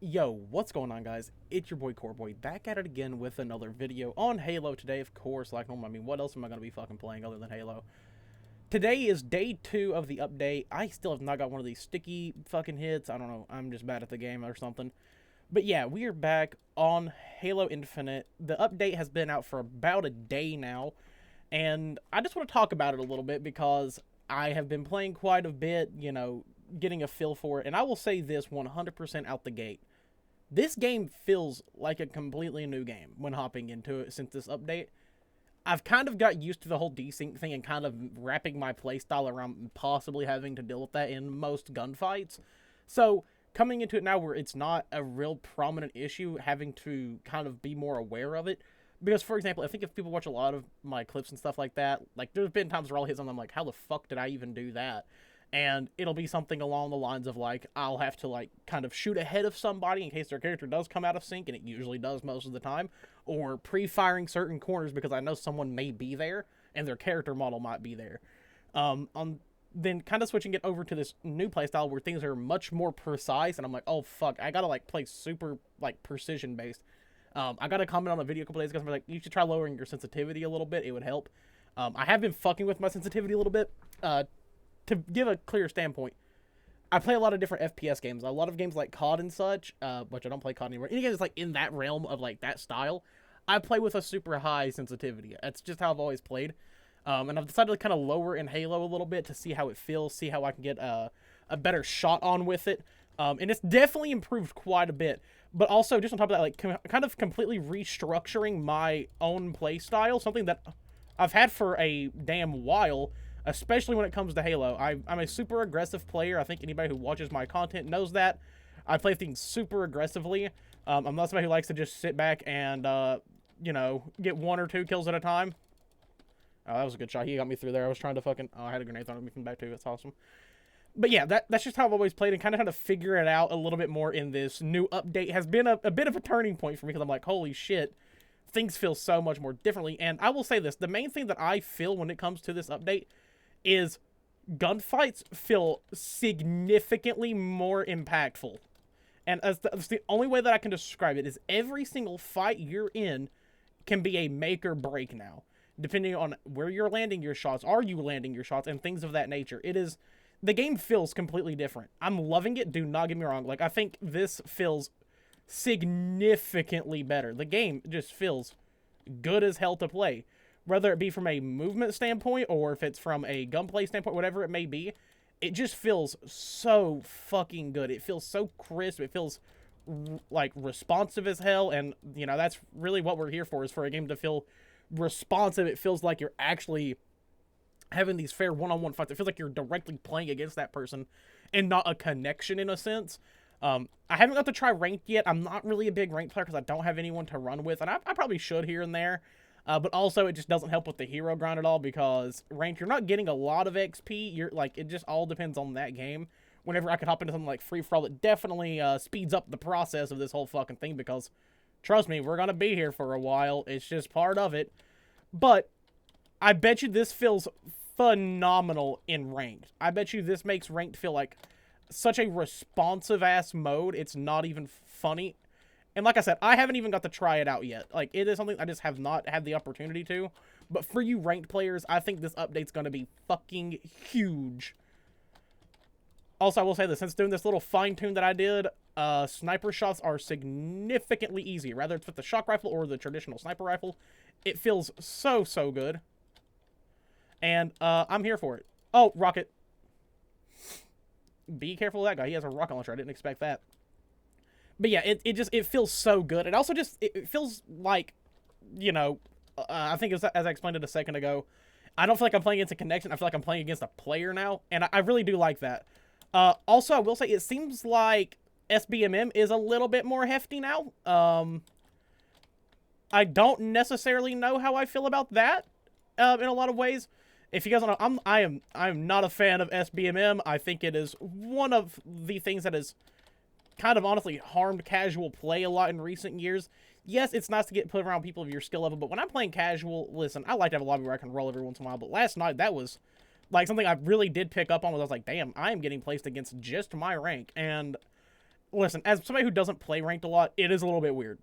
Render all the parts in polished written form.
Yo, what's going on, guys? It's your boy Coreboy back at it again with another video on Halo today, of course, like normal. I mean, what else am I going to be fucking playing other than Halo? Today is day 2 of the update. I still have not got one of these sticky fucking hits. I don't know. I'm just bad at the game or something. But yeah, we are back on Halo Infinite. The update has been out for about a day now, and I just want to talk about it a little bit because I have been playing quite a bit, getting a feel for it. And I will say this 100% out the gate. This game feels like a completely new game when hopping into it since this update. I've kind of got used to the whole desync thing and kind of wrapping my playstyle around possibly having to deal with that in most gunfights. So, coming into it now where it's not a real prominent issue, having to kind of be more aware of it. Because, for example, I think if people watch a lot of my clips and stuff like that, like, there's been times where I'll hit something, I'm like, how the fuck did I even do that? And it'll be something along the lines of, like, I'll have to, like, kind of shoot ahead of somebody in case their character does come out of sync, and it usually does most of the time, or pre-firing certain corners because I know someone may be there, and their character model might be there. Then kind of switching it over to this new playstyle where things are much more precise, and I'm like, oh, fuck, I gotta, like, play super, like, precision-based. I got a comment on the video a couple days ago, like, you should try lowering your sensitivity a little bit, it would help. I have been fucking with my sensitivity a little bit, to give a clear standpoint, I play a lot of different FPS games. A lot of games like COD and such, which I don't play COD anymore. Any games like in that realm of like that style, I play with a super high sensitivity. That's just how I've always played. And I've decided to kind of lower in Halo a little bit to see how it feels, see how I can get a better shot on with it. And it's definitely improved quite a bit. But also, just on top of that, like kind of completely restructuring my own play style, something that I've had for a damn while, especially when it comes to Halo. I'm a super aggressive player. I think anybody who watches my content knows that. I play things super aggressively. I'm not somebody who likes to just sit back and, get 1 or 2 kills at a time. Oh, that was a good shot. He got me through there. I was trying to fucking... Oh, I had a grenade thrown at me from back too. That's awesome. But yeah, that's just how I've always played, and kind of how to figure it out a little bit more in this new update has been a bit of a turning point for me because I'm like, holy shit, things feel so much more differently. And I will say this, the main thing that I feel when it comes to this update is gunfights feel significantly more impactful. And that's the only way that I can describe it is every single fight you're in can be a make or break now. Depending on where you're landing your shots, are you landing your shots, and things of that nature. The game feels completely different. I'm loving it, do not get me wrong. Like, I think this feels significantly better. The game just feels good as hell to play. Whether it be from a movement standpoint or if it's from a gunplay standpoint, whatever it may be, it just feels so fucking good. It feels so crisp. It feels like responsive as hell, and that's really what we're here for, is for a game to feel responsive. It feels like you're actually having these fair one-on-one fights. It feels like you're directly playing against that person and not a connection in a sense. I haven't got to try ranked yet. I'm not really a big ranked player because I don't have anyone to run with, and I probably should here and there. But also, it just doesn't help with the hero grind at all because ranked, you're not getting a lot of XP. It just all depends on that game. Whenever I could hop into something like free-for-all, it definitely speeds up the process of this whole fucking thing because, trust me, we're going to be here for a while. It's just part of it. But I bet you this feels phenomenal in ranked. I bet you this makes ranked feel like such a responsive-ass mode. It's not even funny. And like I said, I haven't even got to try it out yet. Like, it is something I just have not had the opportunity to. But for you ranked players, I think this update's going to be fucking huge. Also, I will say this, since doing this little fine-tune that I did, sniper shots are significantly easier. Whether it's with the shock rifle or the traditional sniper rifle, it feels so, so good. And I'm here for it. Oh, rocket. Be careful of that guy. He has a rocket launcher. I didn't expect that. But yeah, it feels so good. It also just, it feels like, I think as I explained it a second ago, I don't feel like I'm playing against a connection. I feel like I'm playing against a player now, and I really do like that. Also, I will say, it seems like SBMM is a little bit more hefty now. I don't necessarily know how I feel about that, in a lot of ways. If you guys don't know, I'm not a fan of SBMM. I think it is one of the things that is kind of honestly harmed casual play a lot in recent years. Yes, it's nice to get put around people of your skill level, but when I'm playing casual, listen, I like to have a lobby where I can roll every once in a while, but last night, that was like something I really did pick up on. Was I was like, damn, I am getting placed against just my rank, and listen, as somebody who doesn't play ranked a lot, it is a little bit weird.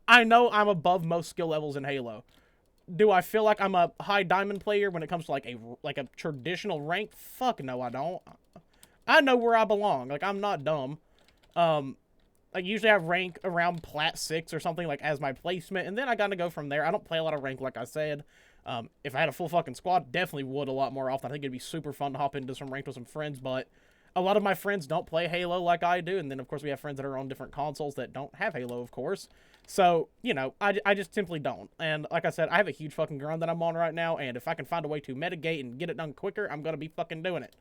I know I'm above most skill levels in Halo. Do I feel like I'm a high diamond player when it comes to like a traditional rank? Fuck no, I don't. I know where I belong. Like, I'm not dumb. Like, usually I rank around Plat 6 or something, like, as my placement, and then I gotta go from there. I don't play a lot of rank, like I said. If I had a full fucking squad, definitely would a lot more often. I think it'd be super fun to hop into some ranked with some friends, but a lot of my friends don't play Halo like I do, and then, of course, we have friends that are on different consoles that don't have Halo, of course. So, you know, I just simply don't. And like I said, I have a huge fucking grind that I'm on right now, and if I can find a way to mitigate and get it done quicker, I'm gonna be fucking doing it.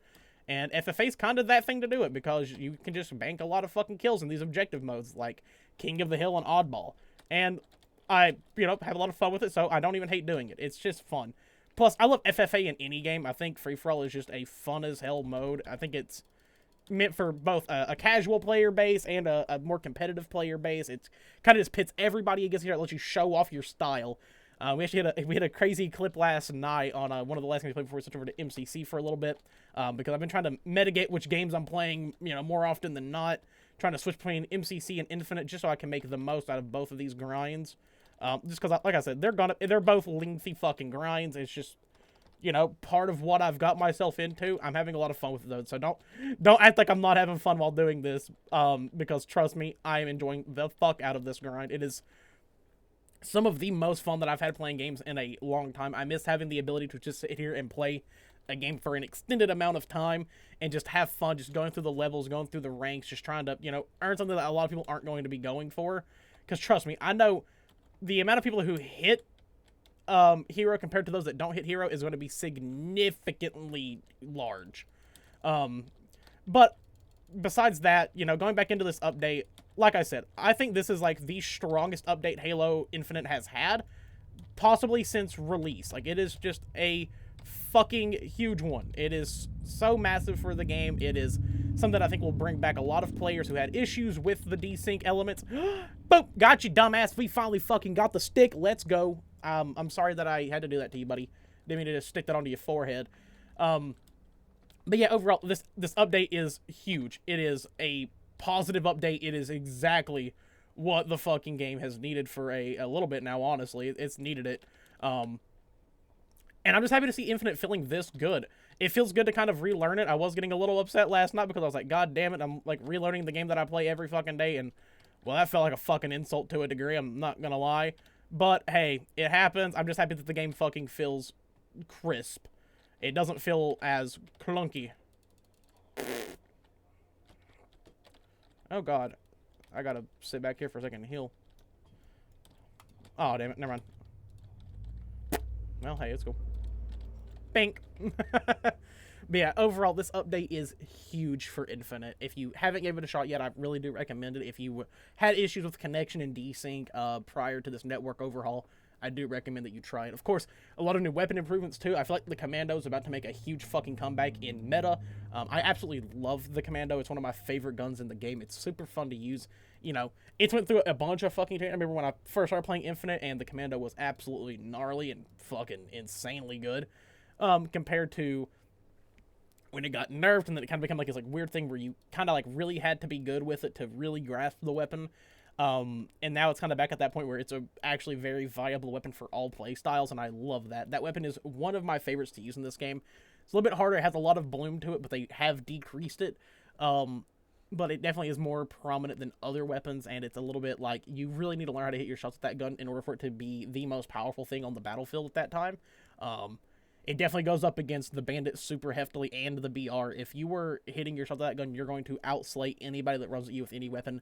And FFA's kind of that thing to do it, because you can just bank a lot of fucking kills in these objective modes, like King of the Hill and Oddball. And I, you know, have a lot of fun with it, so I don't even hate doing it. It's just fun. Plus, I love FFA in any game. I think free-for-all is just a fun-as-hell mode. I think it's meant for both a casual player base and a more competitive player base. It's kind of just pits everybody against each other. It lets you show off your style. We actually had a crazy clip last night on one of the last games we played before we switched over to MCC for a little bit, because I've been trying to mitigate which games I'm playing, you know, more often than not, trying to switch between MCC and Infinite just so I can make the most out of both of these grinds. Just because, like I said, they're both lengthy fucking grinds. It's just, you know, part of what I've got myself into. I'm having a lot of fun with those, so don't act like I'm not having fun while doing this, because trust me, I am enjoying the fuck out of this grind. It is some of the most fun that I've had playing games in a long time. I miss having the ability to just sit here and play a game for an extended amount of time and just have fun, just going through the levels, going through the ranks, just trying to, you know, earn something that a lot of people aren't going to be going for. Because trust me, I know the amount of people who hit Hero compared to those that don't hit Hero is going to be significantly large. But besides that, you know, going back into this update, like I said, I think this is like the strongest update Halo Infinite has had, possibly since release. Like, it is just a fucking huge one. It is so massive for the game. It is something that I think will bring back a lot of players who had issues with the desync elements. Boop! Got you, dumbass. We finally fucking got the stick. Let's go. I'm sorry that I had to do that to you, buddy. Didn't mean to just stick that onto your forehead. But yeah, overall, this update is huge. It is a positive update. It is exactly what the fucking game has needed for a little bit now, honestly. It's needed it. And I'm just happy to see Infinite feeling this good. It feels good to kind of relearn it. I was getting a little upset last night because I was like, God damn it, I'm like relearning the game that I play every fucking day, and well, that felt like a fucking insult to a degree, I'm not gonna lie. But hey, it happens. I'm just happy that the game fucking feels crisp. It doesn't feel as clunky. Oh god. I gotta sit back here for a second and heal. Oh, damn it. Never mind. Well, hey, it's cool. Bink. But yeah, overall, this update is huge for Infinite. If you haven't given it a shot yet, I really do recommend it. If you had issues with connection and desync prior to this network overhaul, I do recommend that you try it. Of course, a lot of new weapon improvements too. I feel like the Commando is about to make a huge fucking comeback in meta. I absolutely love the Commando. It's one of my favorite guns in the game. It's super fun to use. You know, it's went through a bunch of fucking changes. I remember when I first started playing Infinite, and the Commando was absolutely gnarly and fucking insanely good. Compared to when it got nerfed, and then it kind of became like this like weird thing where you kind of like really had to be good with it to really grasp the weapon. And now it's kind of back at that point where it's a actually very viable weapon for all play styles, and I love that. That weapon is one of my favorites to use in this game. It's a little bit harder. It has a lot of bloom to it, but they have decreased it. But it definitely is more prominent than other weapons, and it's a little bit like you really need to learn how to hit your shots with that gun in order for it to be the most powerful thing on the battlefield at that time. It definitely goes up against the Bandit super heftily and the BR. If you were hitting your shot with that gun, you're going to outslay anybody that runs at you with any weapon,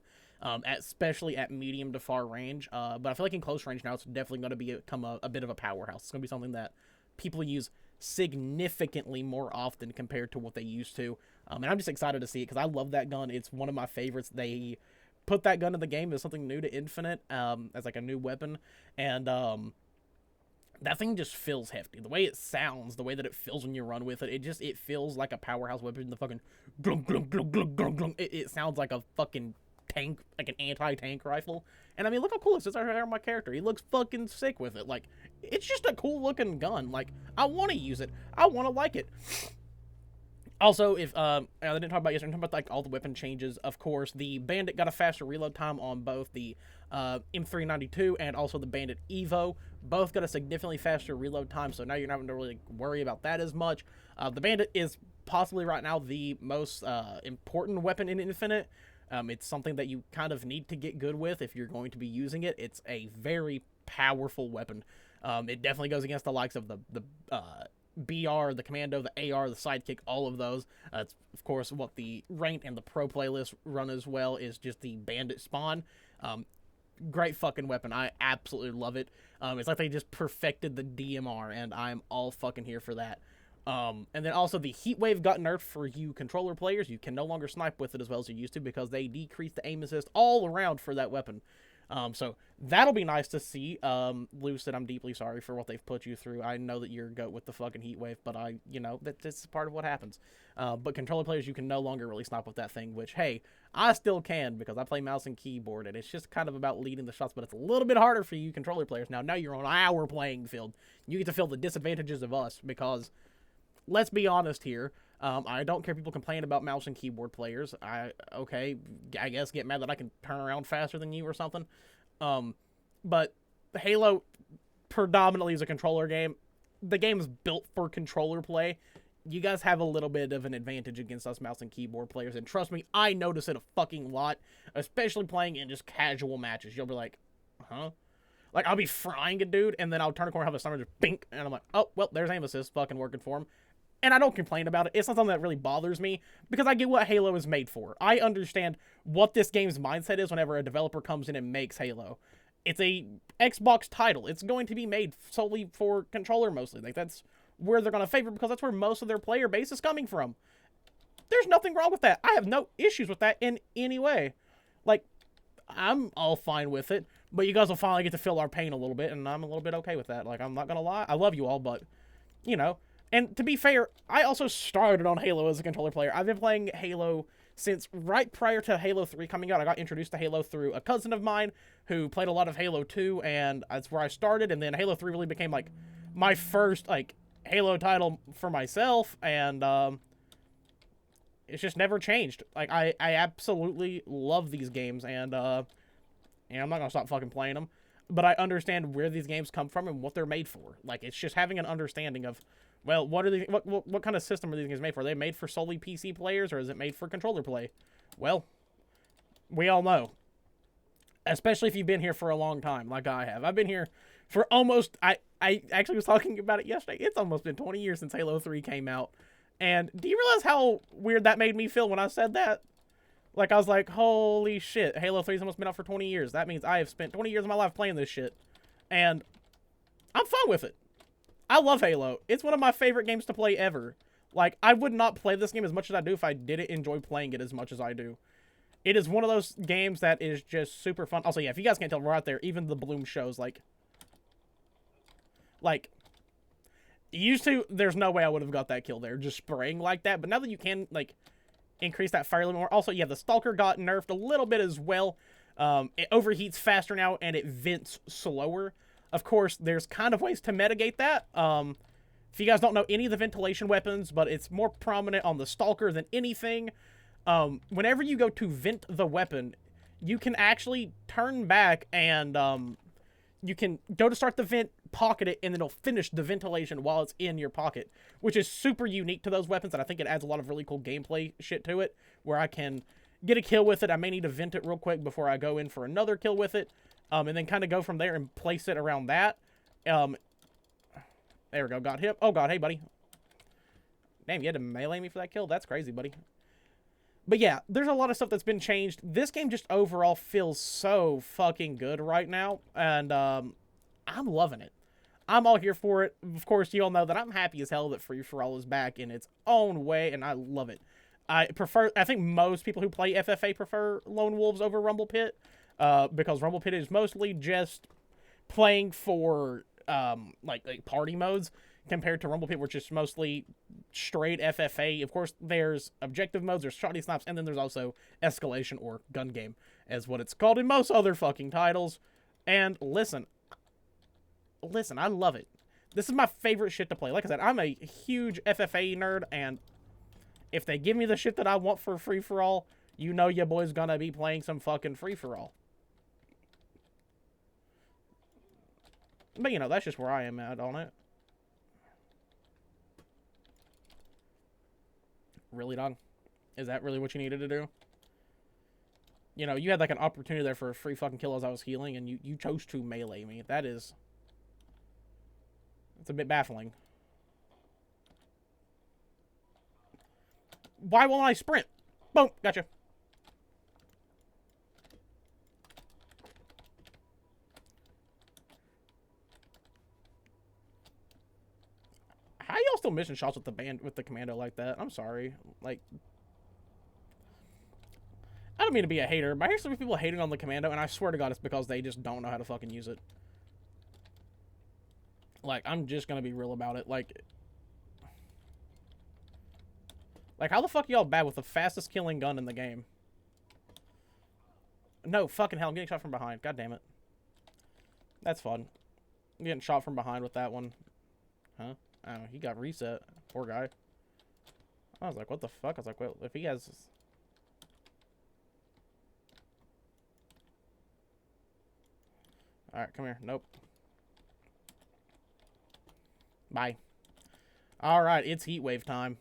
especially at medium to far range. But I feel like in close range now, it's definitely going to become a bit of a powerhouse. It's going to be something that people use significantly more often compared to what they used to. And I'm just excited to see it because I love that gun. It's one of my favorites. They put that gun in the game as something new to Infinite, as like a new weapon, and that thing just feels hefty. The way it sounds, the way that it feels when you run with it, it feels like a powerhouse weapon. The fucking glunk, glunk, glunk, glunk, glunk, glunk. It sounds like a fucking tank, like an anti-tank rifle. And I mean, look how cool it is. It's right here on my character. He looks fucking sick with it. Like, it's just a cool looking gun. Like, I want to use it. I want to like it. Also, if I didn't talk about yesterday, I'm talking about like all the weapon changes. Of course, the Bandit got a faster reload time on both the M392 and also the Bandit Evo. Both got a significantly faster reload time, so now you're not having to really worry about that as much. The Bandit is possibly right now the most important weapon in Infinite. It's something that you kind of need to get good with if you're going to be using it. It's a very powerful weapon. It definitely goes against the likes of the BR, the Commando, the AR, the Sidekick, all of those. It's, of course, what the Ranked and the Pro playlist run as well, is just the Bandit spawn. Great fucking weapon. I absolutely love it. It's like they just perfected the DMR, and I'm all fucking here for that. And then also the Heat Wave got nerfed for you controller players. You can no longer snipe with it as well as you used to because they decreased the aim assist all around for that weapon. So that'll be nice to see. Lucid, I'm deeply sorry for what they've put you through. I know that you're a goat with the fucking Heat Wave, but that's part of what happens. But controller players, you can no longer really snipe with that thing, which, hey, I still can because I play mouse and keyboard, and it's just kind of about leading the shots, but it's a little bit harder for you controller players. Now you're on our playing field. You get to feel the disadvantages of us because, let's be honest here, I don't care if people complain about mouse and keyboard players. I guess get mad that I can turn around faster than you or something. But Halo predominantly is a controller game. The game is built for controller play. You guys have a little bit of an advantage against us mouse and keyboard players, and trust me, I notice it a fucking lot, especially playing in just casual matches. You'll be like, huh? Like, I'll be frying a dude, and then I'll turn a corner, have a summer just bink, and I'm like, oh, well, there's aim assist fucking working for him. And I don't complain about it. It's not something that really bothers me because I get what Halo is made for. I understand what this game's mindset is whenever a developer comes in and makes Halo. It's a Xbox title. It's going to be made solely for controller mostly. Like, that's where they're going to favor because that's where most of their player base is coming from. There's nothing wrong with that. I have no issues with that in any way. Like, I'm all fine with it, but you guys will finally get to feel our pain a little bit, and I'm a little bit okay with that. Like, I'm not going to lie. I love you all, but, you know. And to be fair, I also started on Halo as a controller player. I've been playing Halo since right prior to Halo 3 coming out. I got introduced to Halo through a cousin of mine who played a lot of Halo 2, and that's where I started. And then Halo 3 really became, like, my first, like, Halo title for myself, and it's just never changed. Like, I absolutely love these games, and I'm not gonna stop fucking playing them. But I understand where these games come from and what they're made for. Like, it's just having an understanding of, well, what kind of system are these games made for? Are they made for solely PC players, or is it made for controller play? Well, we all know. Especially if you've been here for a long time, like I have. I've been here for almost... I actually was talking about it yesterday. It's almost been 20 years since Halo 3 came out. And do you realize how weird that made me feel when I said that? Like, I was like, holy shit, Halo 3's almost been out for 20 years. That means I have spent 20 years of my life playing this shit. And I'm fine with it. I love Halo. It's one of my favorite games to play ever. Like, I would not play this game as much as I do if I didn't enjoy playing it as much as I do. It is one of those games that is just super fun. Also, yeah, if you guys can't tell, we're out there. Even the bloom shows, like, used to, there's no way I would have got that kill there, just spraying like that. But now that you can, like, increase that fire limit more. Also, yeah, the Stalker got nerfed a little bit as well. It overheats faster now, and it vents slower. Of course, there's kind of ways to mitigate that. If you guys don't know any of the ventilation weapons, but it's more prominent on the Stalker than anything. Whenever you go to vent the weapon, you can actually turn back and you can go to start the vent, pocket it, and then it'll finish the ventilation while it's in your pocket, which is super unique to those weapons, and I think it adds a lot of really cool gameplay shit to it, where I can get a kill with it. I may need to vent it real quick before I go in for another kill with it, and then kind of go from there and place it around that. There we go, got him. Oh god, hey buddy. Damn, you had to melee me for that kill? That's crazy, buddy. But yeah, there's a lot of stuff that's been changed. This game just overall feels so fucking good right now, and I'm loving it. I'm all here for it. Of course, you all know that I'm happy as hell that Free For All is back in its own way, and I love it. I think most people who play FFA prefer Lone Wolves over Rumble Pit, because Rumble Pit is mostly just playing for, like party modes, compared to Rumble Pit, which is mostly straight FFA. Of course, there's objective modes, there's shotty snaps, and then there's also escalation, or gun game, as what it's called in most other fucking titles. And listen, I love it. This is my favorite shit to play. Like I said, I'm a huge FFA nerd, and If they give me the shit that I want for free-for-all, you know your boy's gonna be playing some fucking free-for-all. But, you know, that's just where I am at on it. Really, dog? Is that really what you needed to do? You know, you had, like, an opportunity there for a free fucking kill as I was healing, and you chose to melee me. That is... It's a bit baffling. Why won't I sprint? Boom! Gotcha. How y'all still missing shots with the commando like that? I'm sorry. Like... I don't mean to be a hater, but I hear some people hating on the commando, and I swear to God it's because they just don't know how to fucking use it. Like, I'm just gonna be real about it. Like, how the fuck y'all bad with the fastest killing gun in the game? No, fucking hell, I'm getting shot from behind. God damn it. That's fun. I'm getting shot from behind with that one. Huh? Oh, he got reset. Poor guy. I was like, what the fuck? I was like, well, if he has... Alright, come here. Nope. Bye. Alright, it's Heatwave time.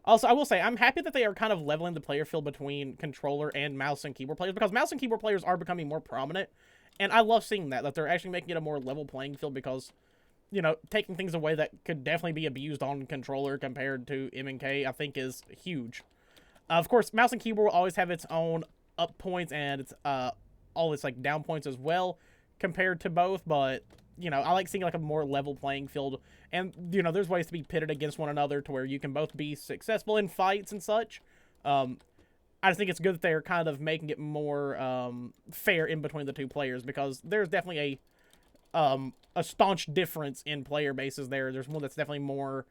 Also, I will say, I'm happy that they are kind of leveling the player field between controller and mouse and keyboard players, because mouse and keyboard players are becoming more prominent, and I love seeing that they're actually making it a more level playing field, because, you know, taking things away that could definitely be abused on controller compared to M&K, I think is huge. Of course, mouse and keyboard will always have its own up points and its, all its, like, down points as well, compared to both, but... You know, I like seeing, like, a more level playing field. And, you know, there's ways to be pitted against one another to where you can both be successful in fights and such. I just think it's good that they're kind of making it more fair in between the two players, because there's definitely a staunch difference in player bases there. There's one that's definitely more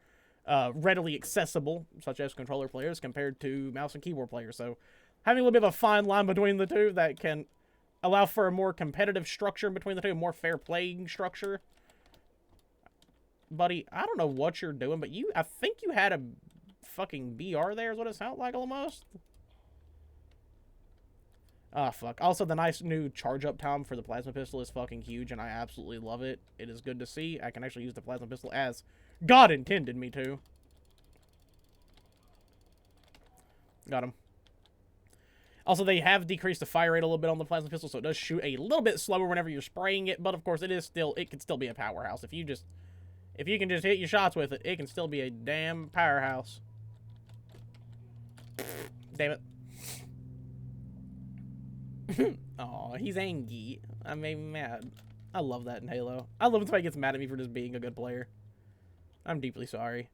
readily accessible, such as controller players, compared to mouse and keyboard players. So having a little bit of a fine line between the two that can... allow for a more competitive structure between the two, a more fair playing structure. Buddy, I don't know what you're doing, but I think you had a fucking BR there is what it sounded like almost. Ah, fuck. Also, the nice new charge-up time for the plasma pistol is fucking huge, and I absolutely love it. It is good to see. I can actually use the plasma pistol as God intended me to. Got him. Also, they have decreased the fire rate a little bit on the plasma pistol, so it does shoot a little bit slower whenever you're spraying it, but of course it can still be a powerhouse. If you can just hit your shots with it, it can still be a damn powerhouse. Damn it. Aw, he's angry. I made him mad. I love that in Halo. I love when somebody gets mad at me for just being a good player. I'm deeply sorry.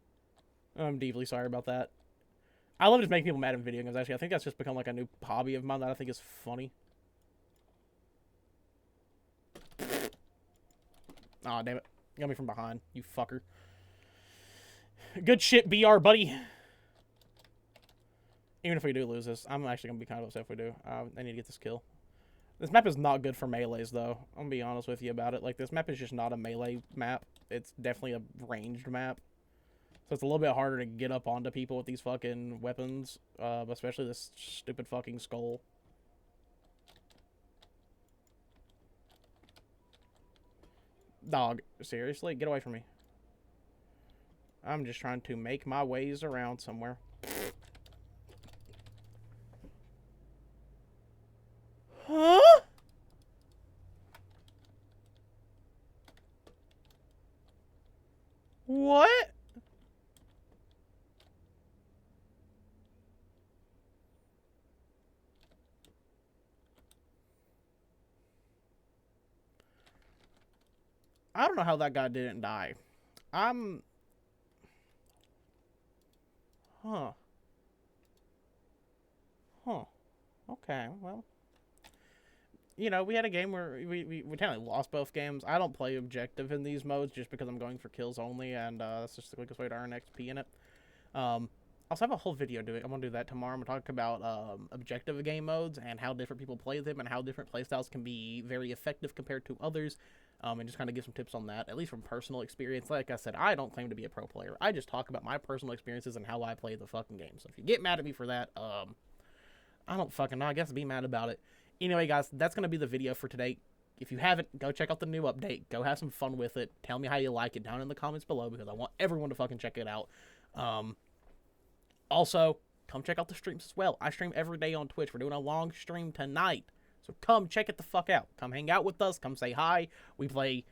I'm deeply sorry about that. I love just making people mad in video games, actually. I think that's just become, like, a new hobby of mine that I think is funny. Aw, damn it. You got me from behind, you fucker. Good shit, BR, buddy. Even if we do lose this, I'm actually going to be kind of upset if we do. I need to get this kill. This map is not good for melees, though. I'm going to be honest with you about it. Like, this map is just not a melee map. It's definitely a ranged map. So it's a little bit harder to get up onto people with these fucking weapons, especially this stupid fucking skull. Dog, seriously? Get away from me. I'm just trying to make my ways around somewhere. Huh? What? I don't know how that guy didn't die. Huh. Huh. Okay, well. You know, we had a game where we technically lost both games. I don't play objective in these modes just because I'm going for kills only, and that's just the quickest way to earn XP in it. I also have a whole video doing. I'm gonna do that tomorrow. I'm gonna talk about objective game modes and how different people play them and how different playstyles can be very effective compared to others. and just kind of give some tips on that, at least from personal experience. Like I said, I don't claim to be a pro player. I just talk about my personal experiences and how I play the fucking game. So if you get mad at me for that, I don't fucking know. I guess be mad about it. Anyway, guys, that's going to be the video for today. If you haven't, go check out the new update. Go have some fun with it. Tell me how you like it down in the comments below because I want everyone to fucking check it out. Also, come check out the streams as well. I stream every day on Twitch. We're doing a long stream tonight. So come check it the fuck out. Come hang out with us. Come say hi. We play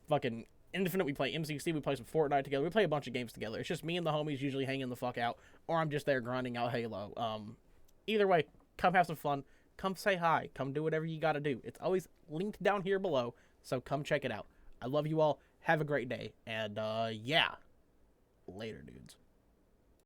fucking Infinite. We play MCC. We play some Fortnite together. We play a bunch of games together. It's just me and the homies usually hanging the fuck out. Or I'm just there grinding out Halo. Either way, come have some fun. Come say hi. Come do whatever you gotta do. It's always linked down here below. So come check it out. I love you all. Have a great day. And yeah. Later, dudes.